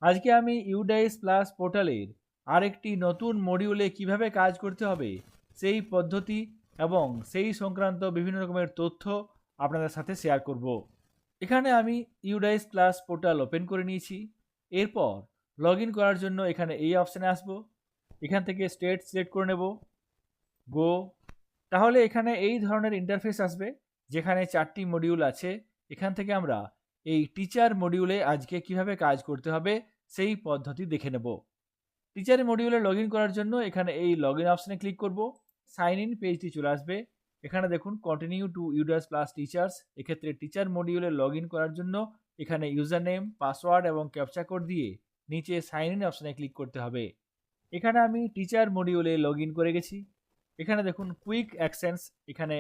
আজকে আমি UDISE plus পোর্টালের আরেকটি নতুন মডিউলে কিভাবে কাজ করতে হবে সেই পদ্ধতি এবং সেই সংক্রান্ত বিভিন্ন রকমের তথ্য আপনাদের সাথে শেয়ার করব। এখানে আমি ইউডাইস প্লাস পোর্টাল ওপেন করে নিয়েছি। এরপর লগ ইন করার জন্য এখানে এই অপশানে আসবো। এখান থেকে স্টেট সিলেক্ট করে নেব, গো। তাহলে এখানে এই ধরনের ইন্টারফেস আসবে যেখানে 4টি মডিউল আছে। এখান থেকে আমরা এই টিচার মডিউলে আজকে কিভাবে কাজ করতে হবে সেই পদ্ধতি দেখে নেব। টিচার মডিউলে লগ ইন করার জন্য এখানে এই লগ ইন অপশানে ক্লিক করব। সাইন ইন পেজটি চলে আসবে। এখানে দেখুন continue to UDISE plus teachers. এক্ষেত্রে টিচার মডিউলে লগ ইন করার জন্য এখানে ইউজার নেম, পাসওয়ার্ড এবং ক্যাপচা কোড দিয়ে নিচে সাইন ইন অপশানে ক্লিক করতে হবে। এখানে আমি টিচার মডিউলে লগ ইন করে গেছি। এখানে দেখুন কুইক অ্যাকশনস, এখানে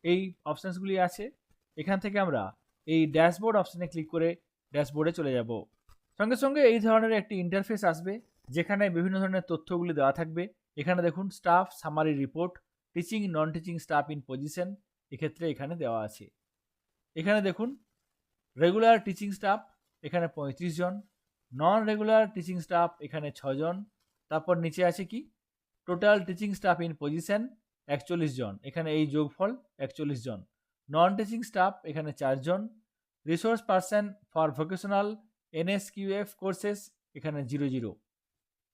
এই অপশানসগুলি আছে। এখান থেকে আমরা এই ড্যাশবোর্ড অপশানে ক্লিক করে ড্যাশবোর্ডে চলে যাব। সঙ্গে সঙ্গে এই ধরনের একটি ইন্টারফেস আসবে যেখানে বিভিন্ন ধরনের তথ্যগুলি দেওয়া থাকবে। এখানে দেখুন staff summary report, teaching non teaching staff in position, এক্ষেত্রে এখানে দেওয়া আছে। এখানে দেখুন রেগুলার টিচিং স্টাফ এখানে 35 জন, নন রেগুলার টিচিং স্টাফ এখানে 6 জন। তারপর নিচে আছে কি total teaching staff in position 41 জন, এখানে এই যোগফল 41 জন। নন টিচিং স্টাফ এখানে 4 জন। Resource person for vocational NSQF courses এখানে 00।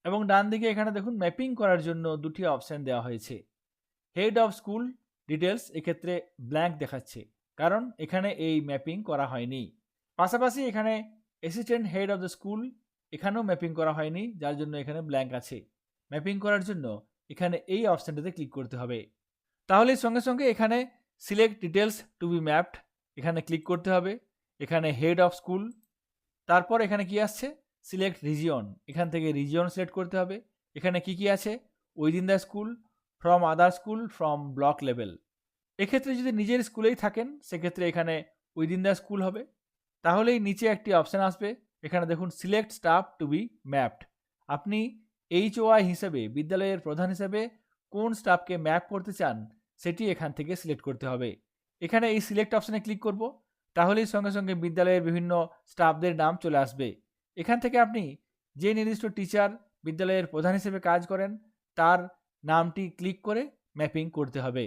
এবং ডান দিকে এখানে দেখুন ম্যাপিং করার জন্য দুটি অপশান দেওয়া হয়েছে। হেড অফ স্কুল ডিটেলস এক্ষেত্রে ব্ল্যাঙ্ক দেখাচ্ছে, কারণ এখানে এই ম্যাপিং করা হয়নি। পাশাপাশি এখানে assistant head of the school এখানেও ম্যাপিং করা হয়নি, যার জন্য এখানে ব্ল্যাঙ্ক আছে। ম্যাপিং করার জন্য এখানে এই অপশানটাতে ক্লিক করতে হবে। তাহলে সঙ্গে সঙ্গে এখানে select details to be mapped এখানে ক্লিক করতে হবে। এখানে হেড অফ স্কুল, তারপর এখানে কি আসছে সিলেক্ট রিজিয়ন, এখান থেকে রিজিয়ন সিলেক্ট করতে হবে। এখানে কি কি আছে within the school, from other school, from block level. এক্ষেত্রে যদি নিজের স্কুলেই থাকেন সেক্ষেত্রে এখানে উইদিন দ্য স্কুল হবে। তাহলেই নিচে একটি অপশান আসবে, এখানে দেখুন select staff to be mapped. আপনি HOI হিসেবে বিদ্যালয়ের প্রধান হিসেবে কোন স্টাফকে ম্যাপ করতে চান সেটি এখান থেকে সিলেক্ট করতে হবে। এখানে এই সিলেক্ট অপশানে ক্লিক করব, তাহলেই সঙ্গে সঙ্গে বিদ্যালয়ের বিভিন্ন স্টাফদের নাম চলে আসবে। এখান থেকে আপনি যে নির্দিষ্ট টিচার বিদ্যালয়ের প্রধান হিসেবে কাজ করেন তার নামটি ক্লিক করে ম্যাপিং করতে হবে।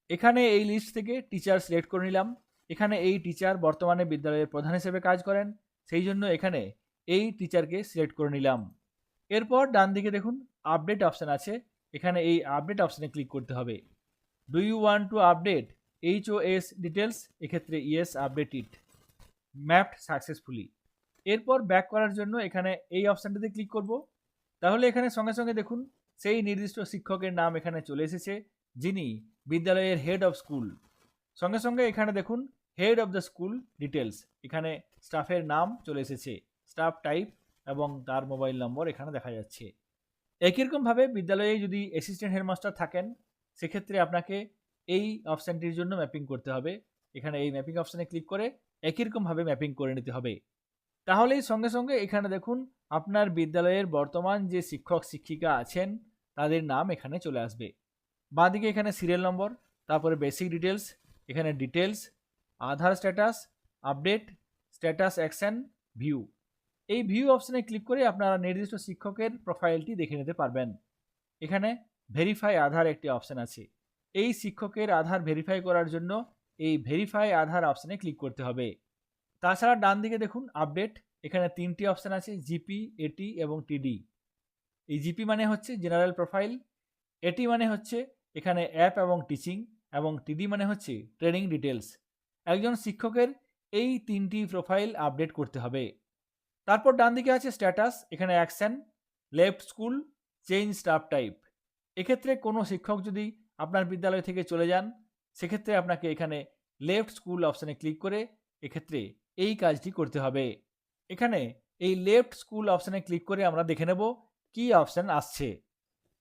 এখানে এই লিস্ট থেকে টিচার সিলেক্ট করে নিলাম। এখানে এই টিচার বর্তমানে বিদ্যালয়ের প্রধান হিসেবে কাজ করেন, সেই জন্য এখানে এই টিচারকে সিলেক্ট করে নিলাম। এরপর ডান দিকে দেখুন আপডেট অপশান আছে, এখানে এই আপডেট অপশানে ক্লিক করতে হবে। Do you want to update HOS details, এক্ষেত্রে yes update it mapped successfully. এরপর ব্যাক করার জন্য এখানে এই অপশানটাতে ক্লিক করব। তাহলে এখানে সঙ্গে সঙ্গে দেখুন সেই নির্দিষ্ট শিক্ষকের নাম এখানে চলে এসেছে যিনি বিদ্যালয়ের হেড অফ স্কুল। সঙ্গে সঙ্গে এখানে দেখুন head of the school details, এখানে স্টাফের নাম চলে এসেছে, স্টাফ টাইপ এবং তার মোবাইল নম্বর এখানে দেখা যাচ্ছে। একই রকমভাবে বিদ্যালয়ে যদি অ্যাসিস্ট্যান্ট হেডমাস্টার থাকেন সেক্ষেত্রে আপনাকে এই অপশানটির জন্য ম্যাপিং করতে হবে। এখানে এই ম্যাপিং অপশানে ক্লিক করে একই রকমভাবে ম্যাপিং করে নিতে হবে। তাহলেই সঙ্গে সঙ্গে এখানে দেখুন আপনার বিদ্যালয়ের বর্তমান যে শিক্ষক শিক্ষিকা আছেন তাদের নাম এখানে চলে আসবে। বাঁদিকে এখানে সিরিয়াল নম্বর, তারপরে বেসিক ডিটেলস, এখানে details, Aadhaar status, update, status action, view. এই ভিউ অপশানে ক্লিক করে আপনারা নির্দিষ্ট শিক্ষকের প্রোফাইলটি দেখে নিতে পারবেন। এখানে ভেরিফাই আধার একটি অপশান আছে, এই শিক্ষকের আধার ভেরিফাই করার জন্য এই ভেরিফাই আধার অপশানে ক্লিক করতে হবে। তাছাড়া ডান দিকে দেখুন আপডেট, এখানে 3টি অপশান আছে, জিপি, এটি এবং টিডি। এই জিপি মানে হচ্ছে জেনারেল প্রোফাইল, এটি মানে হচ্ছে এখানে অ্যাপ এবং টিচিং, এবং টিডি মানে হচ্ছে ট্রেনিং ডিটেলস। একজন শিক্ষকের এই 3টি প্রোফাইল আপডেট করতে হবে। তারপর ডান দিকে আছে স্ট্যাটাস, এখানে action, left school, change staff type. এক্ষেত্রে কোনো শিক্ষক যদি আপনার বিদ্যালয় থেকে চলে যান সেক্ষেত্রে আপনাকে এখানে লেফট স্কুল অপশানে ক্লিক করে এক্ষেত্রে এই কাজটি করতে হবে। এখানে এই লেফট স্কুল অপশানে ক্লিক করে আমরা দেখে নেব কি অপশান আসছে।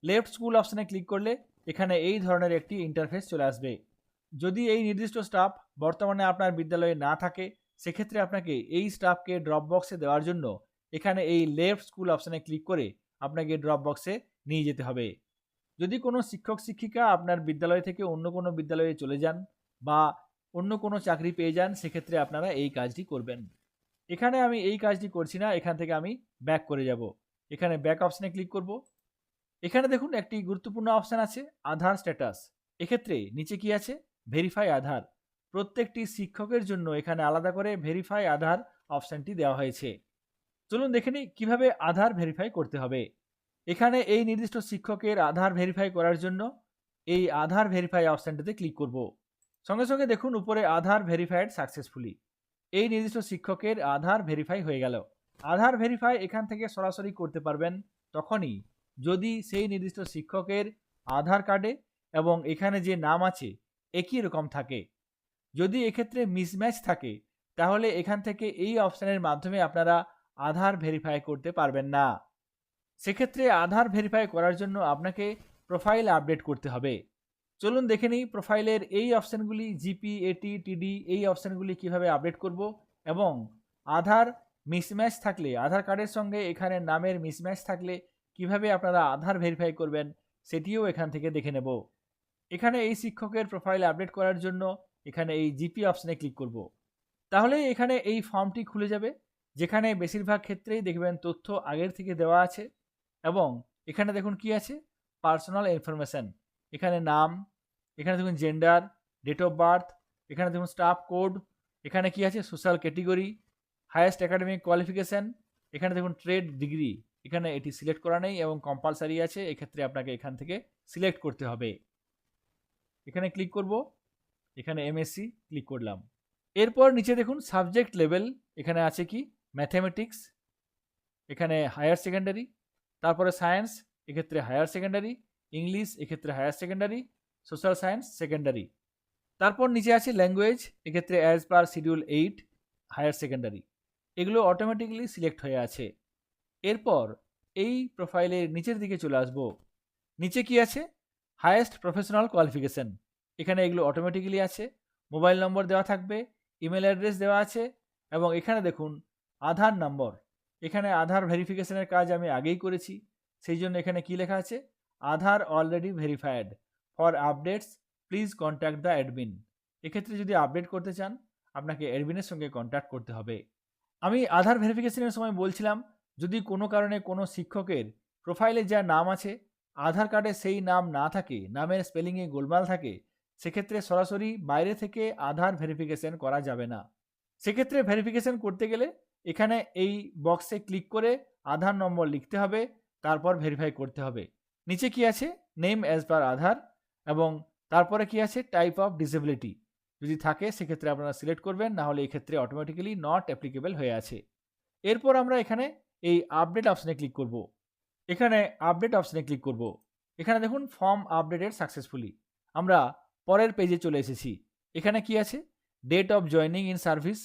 লেফট স্কুল অপশানে ক্লিক করলে এখানে এই ধরনের একটি ইন্টারফেস চলে আসবে। যদি এই নির্দিষ্ট স্টাফ বর্তমানে আপনার বিদ্যালয়ে না থাকে সেক্ষেত্রে আপনাকে এই স্টাফকে ড্রপ বক্সে দেওয়ার জন্য এখানে এই লেফট স্কুল অপশানে ক্লিক করে আপনাকে ড্রপ বক্সে নিয়ে যেতে হবে। যদি কোনো শিক্ষক শিক্ষিকা আপনার বিদ্যালয় থেকে অন্য কোনো বিদ্যালয়ে চলে যান বা অন্য কোনো চাকরি পেয়ে যান সেক্ষেত্রে আপনারা এই কাজটি করবেন। এখানে আমি এই কাজটি করছি না, এখান থেকে আমি ব্যাক করে যাব। এখানে ব্যাক অপশানে ক্লিক করব। এখানে দেখুন একটি গুরুত্বপূর্ণ অপশান আছে আধার স্ট্যাটাস। এক্ষেত্রে নিচে কি আছে, ভেরিফাই আধার। প্রত্যেকটি শিক্ষকের জন্য এখানে আলাদা করে ভেরিফাই আধার অপশানটি দেওয়া হয়েছে। চলুন দেখে নিই কীভাবে আধার ভেরিফাই করতে হবে। এখানে এই নির্দিষ্ট শিক্ষকের আধার ভেরিফাই করার জন্য এই আধার ভেরিফাই অপশানটিতে ক্লিক করব। সঙ্গে সঙ্গে দেখুন উপরে আধার ভেরিফাইড সাকসেসফুলি। এই নির্দিষ্ট শিক্ষকের আধার ভেরিফাই হয়ে গেল। আধার ভেরিফাই এখান থেকে সরাসরি করতে পারবেন তখনই যদি সেই নির্দিষ্ট শিক্ষকের আধার কার্ডে এবং এখানে যে নাম আছে একই রকম থাকে। যদি এক্ষেত্রে মিসম্যাচ থাকে তাহলে এখান থেকে এই অপশানের মাধ্যমে আপনারা আধার ভেরিফাই করতে পারবেন না। সেক্ষেত্রে আধার ভেরিফাই করার জন্য আপনাকে প্রোফাইল আপডেট করতে হবে। চলুন দেখে নিই প্রোফাইলের এই অপশানগুলি জিপি, এটি, টিডি এই অপশানগুলি কিভাবে আপডেট করব এবং আধার মিসম্যাচ থাকলে, আধার কার্ডের সঙ্গে এখানে নামের মিসম্যাচ থাকলে কিভাবে আপনারা আধার ভেরিফাই করবেন সেটিও এখান থেকে দেখে নেব। এখানে এই শিক্ষকের প্রোফাইল আপডেট করার জন্য এখানে এই জিপি অপশানে ক্লিক করব। তাহলে এখানে এই ফর্মটি খুলে যাবে, যেখানে বেশিরভাগ ক্ষেত্রেই দেখবেন তথ্য আগের থেকে দেওয়া আছে এবং এখানে দেখুন কি আছে, পার্সোনাল ইনফরমেশন। এখানে নাম, এখানে দেখুন জেন্ডার, ডেট অফ বার্থ, এখানে দেখুন স্টাফ কোড, এখানে কি আছে social category, highest academic qualification, এখানে দেখুন ট্রেড ডিগ্রি, এখানে এটি সিলেক্ট করা নেই এবং কম্পালসারি আছে, এক্ষেত্রে আপনাকে এখান থেকে সিলেক্ট করতে হবে। এখানে ক্লিক করব, এখানে এমএসসি ক্লিক করলাম। এরপর নিচে দেখুন সাবজেক্ট লেভেল, এখানে আছে কি ম্যাথমেটিক্স, এখানে হায়ার সেকেন্ডারি, তারপরে সায়েন্স এক্ষেত্রে হায়ার সেকেন্ডারি, ইংলিশ এক্ষেত্রে higher secondary, social science secondary. তারপর নিচে আছে ল্যাঙ্গুয়েজ, এক্ষেত্রে as per schedule 8 higher secondary. এগুলো অটোমেটিক্যালি সিলেক্ট হয়ে আছে। এরপর এই প্রোফাইলের নিচের দিকে চলে আসব। নিচে কি আছে, হায়েস্ট প্রফেশনাল কোয়ালিফিকেশান, এখানে এগুলো অটোমেটিক্যালি আছে। মোবাইল নম্বর দেওয়া থাকবে, ইমেল অ্যাড্রেস দেওয়া আছে এবং এখানে দেখুন আধার নম্বর। এখানে আধার ভেরিফিকেশনের কাজ আমি আগেই করেছি, সেই জন্য এখানে কি লেখা আছে, Aadhaar already verified, for updates please contact the admin. এক্ষেত্রে যদি আপডেট করতে চান আপনাকে অ্যাডমিনের সঙ্গে কন্ট্যাক্ট করতে হবে। আমি আধার ভেরিফিকেশনের সময় বলছিলাম যদি কোনো কারণে কোনো শিক্ষকের প্রোফাইলে যা নাম আছে আধার কার্ডে সেই নাম না থাকে, নামের স্পেলিংয়ে গোলমাল থাকে, সেক্ষেত্রে সরাসরি বাইরে থেকে আধার ভেরিফিকেশন করা যাবে না। সেক্ষেত্রে ভেরিফিকেশন করতে গেলে এখানে এই বক্সে ক্লিক করে আধার নম্বর লিখতে হবে, তারপর ভেরিফাই করতে হবে। নিচে কি আছে, নেম অ্যাজ পার আধার এবং তারপরে কি আছে, টাইপ অফ ডিসেবিলিটি, যদি থাকে সেক্ষেত্রে আপনারা সিলেক্ট করবেন, না হলে এক্ষেত্রে অটোমেটিক্যালি নট অ্যাপ্লিকেবল হয়ে আছে। এরপর আমরা এখানে এই আপডেট অপশানে ক্লিক করব। এখানে আপডেট অপশানে ক্লিক করব। এখানে দেখুন ফর্ম আপডেটেড সাকসেসফুলি, আমরা পরের পেজে চলে এসেছি। এখানে কি আছে, date of joining in service,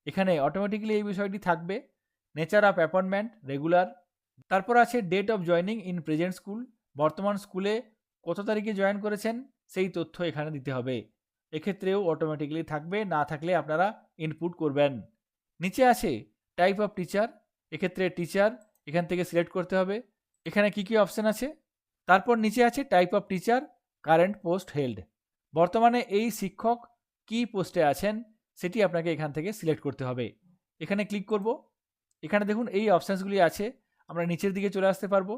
এখানে অটোমেটিক্যালি এই বিষয়টি থাকবে। নেচার অফ অ্যাপয়েন্টমেন্ট রেগুলার, তারপর আছে date of joining in present school, বর্তমান স্কুলে কত তারিখে জয়েন করেছেন সেই তথ্য এখানে দিতে হবে, এক্ষেত্রেও অটোমেটিক্যালি থাকবে, না থাকলে আপনারা ইনপুট করবেন। নিচে আছে টাইপ অফ টিচার, এক্ষেত্রে টিচার এখান থেকে সিলেক্ট করতে হবে। এখানে কি কি অপশান আছে, তারপর নিচে আছে type of teacher, current post held, বর্তমানে এই শিক্ষক কি পোস্টে আছেন সেটি আপনাকে এখান থেকে সিলেক্ট করতে হবে। এখানে ক্লিক করব। এখানে দেখুন এই অপশানসগুলি আছে, আমরা নিচের দিকে চলে আসতে পারবো।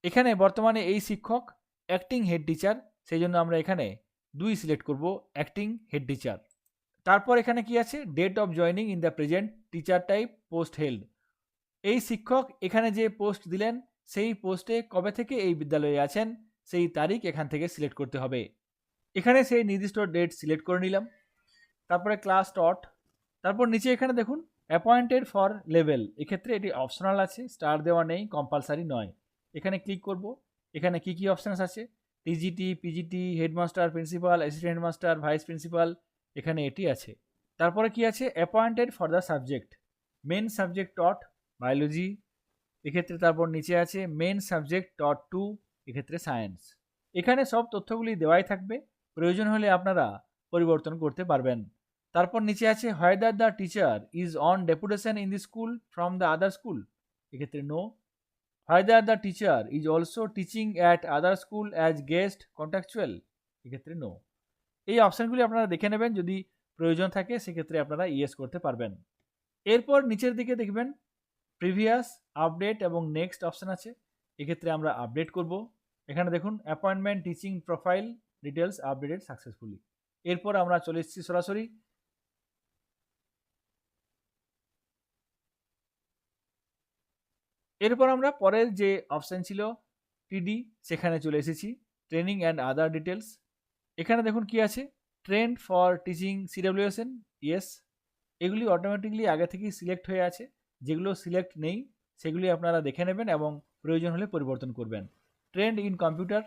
এখানে বর্তমানে এই শিক্ষক অ্যাক্টিং হেড টিচার, সেই জন্য আমরা এখানে 2 সিলেক্ট করব, অ্যাক্টিং হেড টিচার। তারপর এখানে কি আছে, date of joining in the present teacher type post held, এই শিক্ষক এখানে যে পোস্ট দিলেন সেই পোস্টে কবে থেকে এই বিদ্যালয়ে আছেন সেই তারিখ এখান থেকে সিলেক্ট করতে হবে। এখানে সেই নির্দিষ্ট ডেট সিলেক্ট করে নিলাম। তারপরে ক্লাস টট, তারপর নিচে এখানে দেখুন অ্যাপয়েন্টেড ফর লেভেল, এক্ষেত্রে এটি অপশনাল আছে, স্টার দেওয়া নেই, কম্পালসারি নয়। এখানে ক্লিক করব। এখানে কি কি অপশানস আছে, TGT, PGT, headmaster, principal, assistant headmaster, vice principal, এখানে এটি আছে। তারপরে কি আছে, appointed for the subject, main subject taught biology, এক্ষেত্রে তারপর নিচে আছে মেন সাবজেক্ট টট 2, এক্ষেত্রে সায়েন্স। এখানে সব তথ্যগুলি দেওয়াই থাকবে, প্রয়োজন হলে আপনারা পরিবর্তন করতে পারবেন। তারপর নিচে আছে whether the teacher is on deputation in the school from the other school, এক্ষেত্রে no. Whether the teacher is also teaching at other school as guest contractual, এক্ষেত্রে নো। এই অপশানগুলি আপনারা দেখে নেবেন, যদি প্রয়োজন থাকে সেক্ষেত্রে আপনারা ইয়েস করতে পারবেন। এরপর নিচের দিকে দেখবেন প্রিভিয়াস, আপডেট এবং নেক্সট অপশান আছে। এক্ষেত্রে আমরা আপডেট করব। এখানে দেখুন appointment teaching profile details updated successfully. এরপর আমরা চলে এসেছি সরাসরি এরপর আমরা পরের যে অপশান ছিল টিডি সেখানে চলে এসেছি, ট্রেনিং অ্যান্ড আদার ডিটেলস। এখানে দেখুন কি আছে, trend for teaching CWSN, yes. এগুলি অটোমেটিকলি আগে থেকেই সিলেক্ট হয়ে আছে, যেগুলো সিলেক্ট নেই সেগুলি আপনারা দেখে নেবেন এবং প্রয়োজন হলে পরিবর্তন করবেন। ট্রেন্ড ইন কম্পিউটার,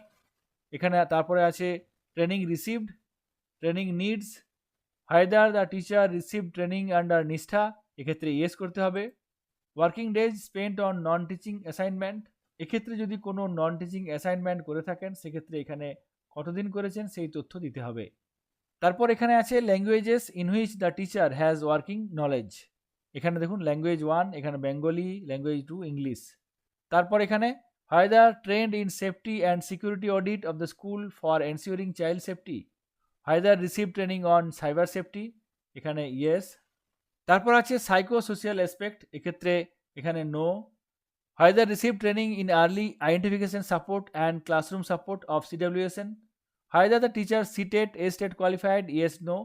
এখানে তারপরে আছে training received, training needs, whether the teacher receive training under Nishtha, এক্ষেত্রে ইয়েস করতে হবে। Working days spent on non teaching assignment, এক্ষেত্রে যদি কোনো নন টিচিং অ্যাসাইনমেন্ট করে থাকেন সেক্ষেত্রে এখানে কতদিন করেছেন সেই তথ্য দিতে হবে। তারপর এখানে আছে languages in which the teacher has working knowledge, এখানে দেখুন ল্যাঙ্গুয়েজ 1, এখানে বেঙ্গলি, ল্যাঙ্গুয়েজ 2 ইংলিশ। তারপর এখানে whether trained in safety and security audit of the school for ensuring child safety, whether receive training on cyber safety, এখানে yes. তারপর আছে psycho social aspect, এক্ষেত্রে এখানে no. Whether receive training in early identification support and classroom support of CWSN, whether the teacher CTET a state qualified, yes no.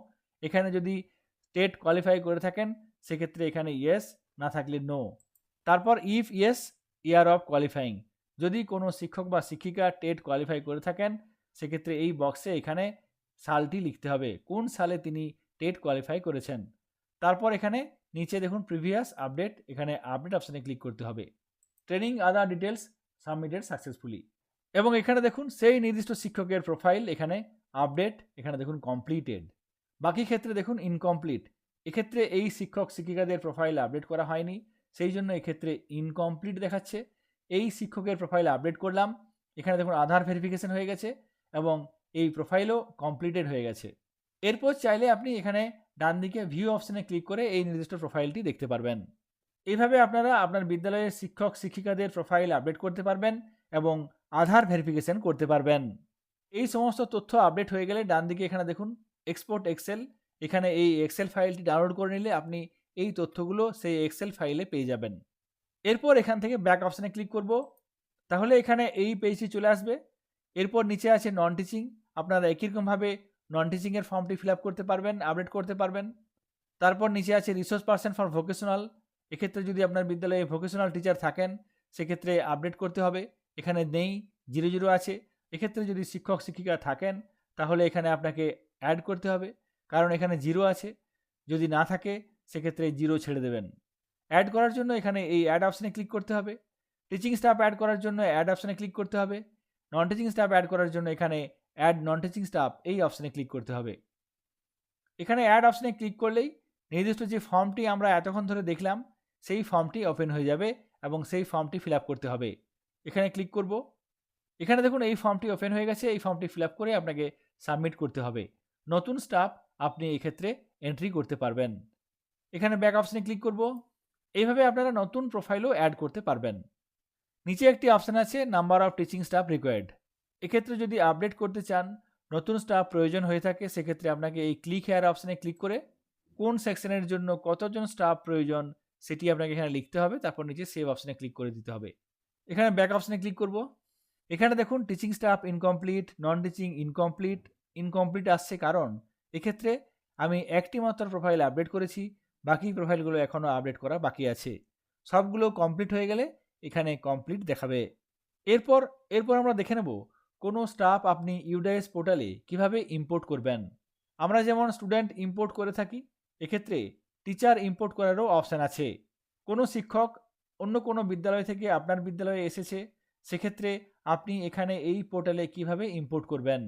এখানে যদি state qualify করে থাকেন সেক্ষেত্রে এখানে ইয়েস, না থাকলে নো। তারপর if yes year of qualifying, যদি কোনো শিক্ষক বা শিক্ষিকা টেট কোয়ালিফাই করে থাকেন সেক্ষেত্রে এই বক্সে এখানে সালটি লিখতে হবে, কোন সালে তিনি টেট কোয়ালিফাই করেছেন। তারপর এখানে নিচে দেখুন প্রিভিয়াস, আপডেট, এখানে আপডেট অপশানে ক্লিক করতে হবে। Training other details submitted successfully, এবং এখানে দেখুন সেই নির্দিষ্ট শিক্ষকের প্রোফাইল এখানে আপডেট, এখানে দেখুন কমপ্লিটেড। বাকি ক্ষেত্রে দেখুন ইনকমপ্লিট, এক্ষেত্রে এই শিক্ষক শিক্ষিকাদের প্রোফাইল আপডেট করা হয়নি, সেই জন্য এক্ষেত্রে ইনকমপ্লিট দেখাচ্ছে। এই শিক্ষকের প্রোফাইল আপডেট করলাম, এখানে দেখুন আধার ভেরিফিকেশন হয়ে গেছে এবং এই প্রোফাইলও কমপ্লিটেড হয়ে গেছে। এরপর চাইলে আপনি এখানে ডান দিকে ভিউ অপশানে ক্লিক করে এই নির্দিষ্ট প্রোফাইলটি দেখতে পারবেন। এইভাবে আপনারা আপনার বিদ্যালয়ের শিক্ষক শিক্ষিকাদের প্রোফাইল আপডেট করতে পারবেন এবং আধার ভেরিফিকেশন করতে পারবেন। এই সমস্ত তথ্য আপডেট হয়ে গেলে ডান দিকে এখানে দেখুন এক্সপোর্ট এক্সেল, এখানে এই এক্সেল ফাইলটি ডাউনলোড করে নিলে আপনি এই তথ্যগুলো সেই এক্সেল ফাইলে পেয়ে যাবেন। এরপর এখান থেকে ব্যাক অপশানে ক্লিক করব, তাহলে এখানে এই পেজটি চলে আসবে। এরপর নিচে আছে নন টিচিং, আপনারা একই রকমভাবে নন টিচিংয়ের ফর্মটি ফিল আপ করতে পারবেন, আপডেট করতে পারবেন। তারপর নিচে আছে রিসোর্স পার্সন ফর ভোকেশনাল, এক্ষেত্রে যদি আপনার বিদ্যালয়ে ভোকেশনাল টিচার থাকেন সেক্ষেত্রে আপডেট করতে হবে, এখানে নেই, 0 আছে। এক্ষেত্রে যদি শিক্ষক শিক্ষিকা থাকেন তাহলে এখানে আপনাকে অ্যাড করতে হবে, কারণ এখানে 0 আছে। যদি না থাকে সেক্ষেত্রে 0 ছেড়ে দেবেন। অ্যাড করার জন্য এখানে এই অ্যাড অপশানে ক্লিক করতে হবে। টিচিং স্টাফ অ্যাড করার জন্য অ্যাড অপশানে ক্লিক করতে হবে। নন টিচিং স্টাফ অ্যাড করার জন্য এখানে অ্যাড নন টিচিং স্টাফ এই অপশানে ক্লিক করতে হবে। এখানে অ্যাড অপশানে ক্লিক করলেই নির্দিষ্ট যে ফর্মটি আমরা এতক্ষণ ধরে দেখলাম সেই ফর্মটি ওপেন হয়ে যাবে এবং সেই ফর্মটি ফিল আপ করতে হবে। এখানে ক্লিক করব, এখানে দেখুন এই ফর্মটি ওপেন হয়ে গেছে, এই ফর্মটি ফিল আপ করে আপনাকে সাবমিট করতে হবে। নতুন স্টাফ আপনি এই ক্ষেত্রে এন্ট্রি করতে পারবেন। এখানে ব্যাক অপশানে ক্লিক করব, এইভাবে আপনারা নতুন প্রোফাইলও অ্যাড করতে পারবেন। নিচে একটি অপশান আছে number of teaching staff required, এক্ষেত্রে যদি আপডেট করতে চান, নতুন স্টাফ প্রয়োজন হয়ে থাকে সেক্ষেত্রে আপনাকে এই ক্লিক হেয়ার অপশানে ক্লিক করে কোন সেকশনের জন্য কতজন স্টাফ প্রয়োজন সেটি আপনাকে এখানে লিখতে হবে, তারপর নিচে সেভ অপশানে ক্লিক করে দিতে হবে। এখানে ব্যাক অপশানে ক্লিক করব, এখানে দেখুন teaching staff incomplete, non teaching incomplete. Incomplete আসছে কারণ এক্ষেত্রে আমি একটি মাত্র প্রোফাইল আপডেট করেছি, বাকি প্রোফাইলগুলো এখনও আপডেট করা বাকি আছে। সবগুলো কমপ্লিট হয়ে গেলে এখানে কমপ্লিট দেখাবে। এরপর আমরা দেখে নেব কোনো স্টাফ আপনি ইউডাইস পোর্টালে কিভাবে ইম্পোর্ট করবেন। আমরা যেমন স্টুডেন্ট ইম্পোর্ট করে থাকি, এক্ষেত্রে টিচার ইম্পোর্ট করারও অপশান আছে। কোনো শিক্ষক অন্য কোনো বিদ্যালয় থেকে আপনার বিদ্যালয়ে এসেছে, সেক্ষেত্রে আপনি এখানে এই পোর্টালে কিভাবে ইম্পোর্ট করবেন।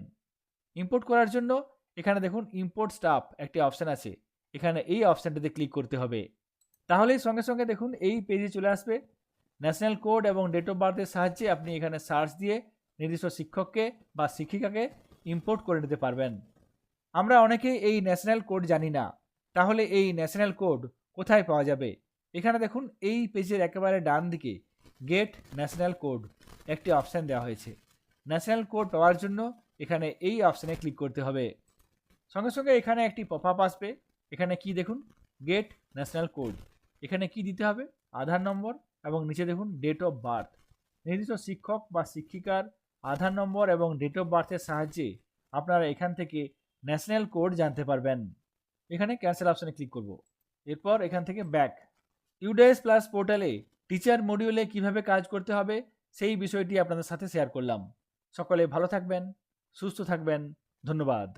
ইম্পোর্ট করার জন্য এখানে দেখুন ইম্পোর্ট স্টাফ একটি অপশান আছে, এখানে এই অপশানটিতে ক্লিক করতে হবে। তাহলেই সঙ্গে সঙ্গে দেখুন এই পেজে চলে আসবে। ন্যাশনাল কোড এবং ডেট অফ বার্থের সাহায্যে আপনি এখানে সার্চ দিয়ে নির্দিষ্ট শিক্ষককে বা শিক্ষিকাকে ইম্পোর্ট করে নিতে পারবেন। আমরা অনেকেই এই ন্যাশনাল কোড জানি না, তাহলে এই ন্যাশনাল কোড কোথায় পাওয়া যাবে? এখানে দেখুন এই পেজের একেবারে ডান দিকে গেট ন্যাশনাল কোড একটি অপশান দেওয়া হয়েছে। ন্যাশনাল কোড পাওয়ার জন্য এখানে এই অপশানে ক্লিক করতে হবে। সঙ্গে সঙ্গে এখানে একটি পপআপ আসবে, এখানে কি দেখুন গেট ন্যাশনাল কোড, এখানে কি দিতে হবে? আধার নম্বর এবং নিচে দেখুন ডেট অফ বার্থ। নির্দিষ্ট শিক্ষক বা শিক্ষিকার আধার নম্বর এবং ডেট অফ বার্থের সাহায্যে আপনারা এখান থেকে ন্যাশনাল কোড জানতে পারবেন। এখানে ক্যান্সেল অপশনে ক্লিক করব। এরপর এখান থেকে ব্যাক। ইউডাইস প্লাস পোর্টালে টিচার মডিউলে কিভাবে কাজ করতে হবে সেই বিষয়টি আপনাদের সাথে শেয়ার করলাম। সকলে ভালো থাকবেন, সুস্থ থাকবেন। ধন্যবাদ।